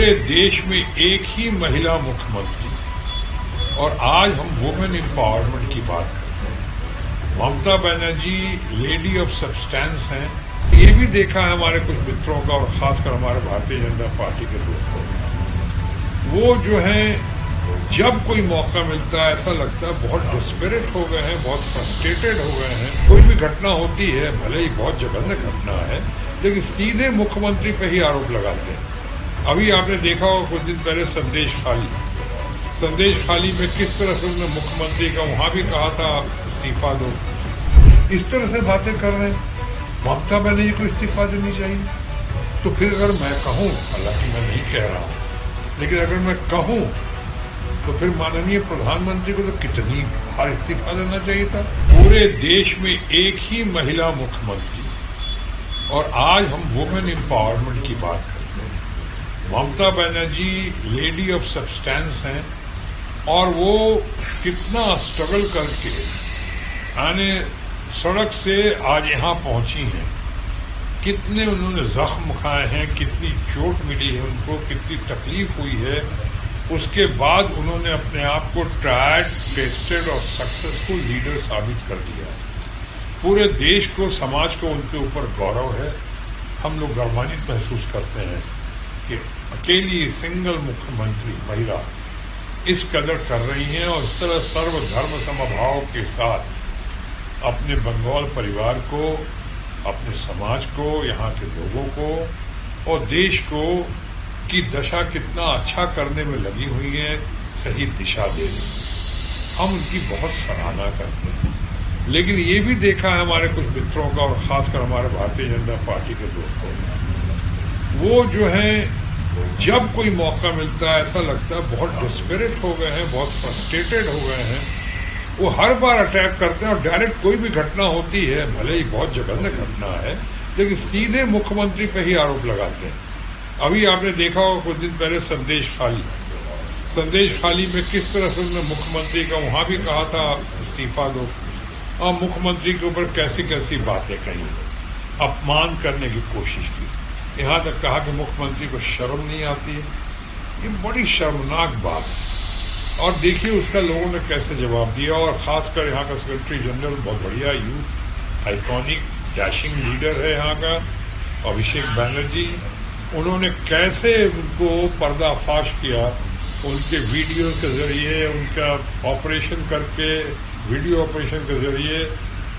पूरे देश में एक ही महिला मुख्यमंत्री, और आज हम वुमेन एम्पावरमेंट की बात करते हैं। Mamata Banerjee lady of substance हैं। ये भी देखा है हमारे कुछ मित्रों का और खासकर हमारे भारतीय जनता पार्टी के दोस्तों का। वो जो है जब कोई मौका मिलता है ऐसा लगता है बहुत डिस्परेट हो गए हैं, बहुत फ्रस्ट्रेटेड हो गए हैं। कोई भी घटना होती है, भले ही बहुत जघन्य घटना है, लेकिन सीधे मुख्यमंत्री पे ही आरोप लगाते हैं। अभी आपने देखा होगा कुछ दिन पहले संदेश खाली में किस तरह से उन्होंने मुख्यमंत्री का वहां भी कहा था इस्तीफा दो। इस तरह से बातें कर रहे हैं। ममता बनर्जी को इस्तीफा देनी चाहिए। तो फिर अगर मैं कहूँ, हालांकि मैं नहीं कह रहा हूँ, लेकिन अगर मैं कहूँ तो फिर माननीय प्रधानमंत्री को तो कितनी बार इस्तीफा देना चाहिए था। पूरे देश में एक ही महिला मुख्यमंत्री, और आज हम वुमेन एम्पावरमेंट की बात करते हैं। Mamata Banerjee lady of substance हैं, और वो कितना स्ट्रगल करके आने सड़क से आज यहाँ पहुंची हैं। कितने उन्होंने जख्म खाए हैं, कितनी चोट मिली है उनको, कितनी तकलीफ हुई है। उसके बाद उन्होंने अपने आप को ट्राइड, टेस्टेड और सक्सेसफुल लीडर साबित कर दिया। पूरे देश को, समाज को उनके ऊपर गौरव है। हम लोग गर्वान्वित महसूस करते हैं कि अकेली सिंगल मुख्यमंत्री महिला इस कदर कर रही हैं, और इस तरह सर्वधर्म समभाव के साथ अपने बंगाल परिवार को, अपने समाज को, यहाँ के लोगों को और देश को की दशा कितना अच्छा करने में लगी हुई है, सही दिशा देने। हम उनकी बहुत सराहना करते हैं। लेकिन ये भी देखा है हमारे कुछ मित्रों का और खासकर हमारे भारतीय जनता पार्टी के दोस्तों का। वो जो है जब कोई मौका मिलता है ऐसा लगता है बहुत डिस्परेट हो गए हैं, बहुत फ्रस्ट्रेटेड हो गए हैं। वो हर बार अटैक करते हैं, और डायरेक्ट कोई भी घटना होती है, भले ही बहुत जघन्य घटना है, लेकिन सीधे मुख्यमंत्री पे ही आरोप लगाते हैं। अभी आपने देखा होगा कुछ दिन पहले संदेश खाली में किस तरह से उन्होंने मुख्यमंत्री का वहां भी कहा था इस्तीफा दो, और मुख्यमंत्री के ऊपर कैसी कैसी बातें कही, अपमान करने की कोशिश की। यहाँ तक कहा कि मुख्यमंत्री को शर्म नहीं आती है। ये बड़ी शर्मनाक बात है। और देखिए उसका लोगों ने कैसे जवाब दिया, और खासकर यहाँ का सेक्रेटरी जनरल बहुत बढ़िया यूथ आइकॉनिक डैशिंग लीडर है यहाँ का, अभिषेक बनर्जी। उन्होंने कैसे उनको पर्दाफाश किया, उनके वीडियो के जरिए, उनका ऑपरेशन करके, वीडियो ऑपरेशन के जरिए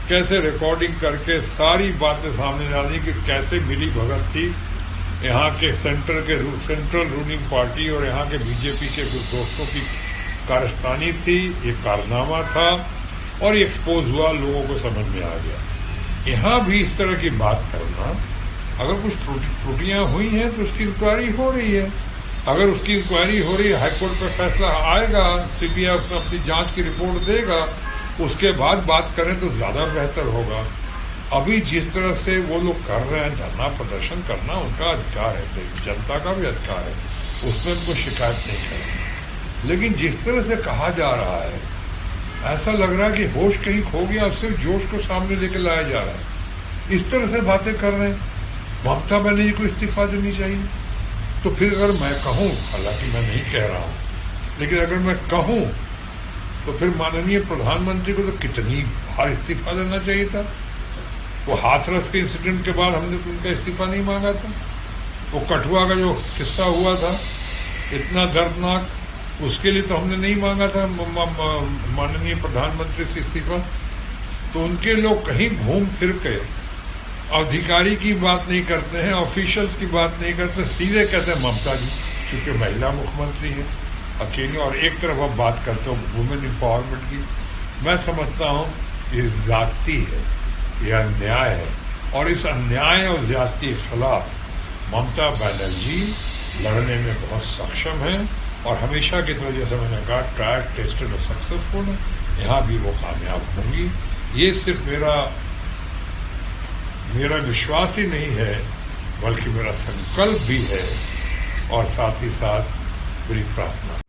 कैसे रिकॉर्डिंग करके सारी बातें सामने डाली कि कैसे मिली भगत थी यहाँ के सेंट्रल रूलिंग पार्टी और यहाँ के बीजेपी के कुछ दोस्तों की कारस्तानी थी। ये कारनामा था और ये एक्सपोज हुआ, लोगों को समझ में आ गया। यहाँ भी इस तरह की बात करना, अगर कुछ त्रुटियां हुई हैं तो उसकी इंक्वायरी हो रही है। अगर उसकी इंक्वायरी हो रही है, हाईकोर्ट पर फैसला आएगा, सीबीआई उसमें अपनी जांच की रिपोर्ट देगा, उसके बाद बात करें तो ज्यादा बेहतर होगा। अभी जिस तरह से वो लोग कर रहे हैं, धरना प्रदर्शन करना उनका अधिकार है, जनता का भी अधिकार है, उसमें उनको शिकायत नहीं करेंगे। लेकिन जिस तरह से कहा जा रहा है, ऐसा लग रहा है कि होश कहीं खो गया, सिर्फ जोश को सामने लेके लाया जा रहा है। इस तरह से बातें कर रहे हैं। ममता बनर्जी को इस्तीफा देनी चाहिए। तो फिर अगर मैं कहूँ, हालांकि मैं नहीं कह रहा हूँ, लेकिन अगर मैं कहूँ तो फिर माननीय प्रधानमंत्री को तो कितनी बार इस्तीफा देना चाहिए था। वो हाथरस के इंसिडेंट के बाद हमने तो उनका इस्तीफा नहीं मांगा था। वो कठुआ का जो किस्सा हुआ था इतना दर्दनाक, उसके लिए तो हमने नहीं मांगा था माननीय प्रधानमंत्री से इस्तीफा। तो उनके लोग कहीं घूम फिर के अधिकारी की बात नहीं करते हैं, ऑफिशियल्स की बात नहीं करते, सीधे कहते हैं ममता जी, चूंकि महिला मुख्यमंत्री है अकेली, और एक तरफ आप बात करते हो वुमेन एम्पावरमेंट की। मैं समझता हूँ ये ज्यादती है, ये अन्याय है, और इस अन्याय और ज्यादती के खिलाफ ममता बनर्जी लड़ने में बहुत सक्षम है, और हमेशा की तरह जैसे मैंने कहा ट्राइड, टेस्टेड और सक्सेसफुल है। यहाँ भी वो कामयाब होंगी। ये सिर्फ मेरा विश्वास ही नहीं है, बल्कि मेरा संकल्प भी है, और साथ ही साथ मेरी प्रार्थना।